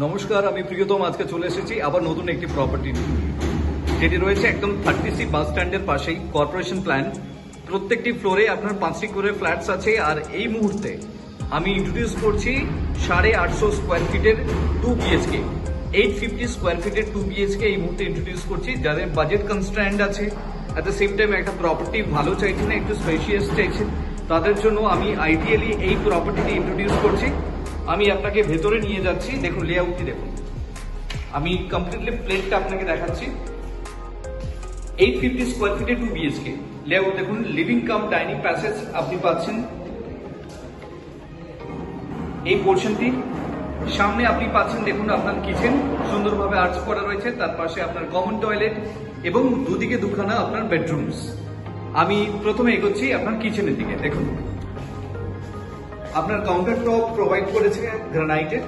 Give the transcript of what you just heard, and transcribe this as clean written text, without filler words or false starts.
নমস্কার, আমি প্রিয়তম আজকে চলে এসেছি আবার নতুন একটি প্রপার্টি, যেটি রয়েছে একদম 30C বাস স্ট্যান্ডের পাশেই, কর্পোরেশন প্ল্যান। প্রত্যেকটি ফ্লোরে আপনার 5টি করে ফ্ল্যাটস আছে। আর এই মুহূর্তে আমি ইন্ট্রোডিউস করছি 850 স্কোয়ার ফিটের 2 BHK, 850 স্কোয়ার ফিটের 2 BHK এই মুহূর্তে ইন্ট্রোডিউস করছি। যাদের বাজেট কনস্ট্যান্ট আছে, অ্যাট দ্য সেম টাইম একটা প্রপার্টি ভালো চাইছেন, একটু স্পেশিয়াস চাইছেন, তাদের জন্য আমি আইডিয়ালি এই প্রপার্টিটি ইন্ট্রোডিউস করছি। আমি আপনাকে ভেতরে নিয়ে যাচ্ছি, দেখুন লেআউটটি দেখুন। আমি কমপ্লিটলি প্লেনটা আপনাকে দেখাচ্ছি। 850 স্কোয়ার ফিটে 2 BHK লেআউট দেখুন। লিভিং কাম ডাইনিং প্যাসেজ আপনি পাচ্ছেন এই পোর্শনটি। সামনে আপনি পাচ্ছেন দেখুন আপনার কিচেন, সুন্দরভাবে আর্চ করা রয়েছে। তার পাশে আপনার কমন টয়লেট এবং দুদিকে দুখানা আপনার বেডরুমস। আমি প্রথমে এগোচ্ছি আপনার কিচেনের দিকে। দেখুন আপনার কাউন্টার টপ প্রোভাইড করেছে গ্রানাইটের।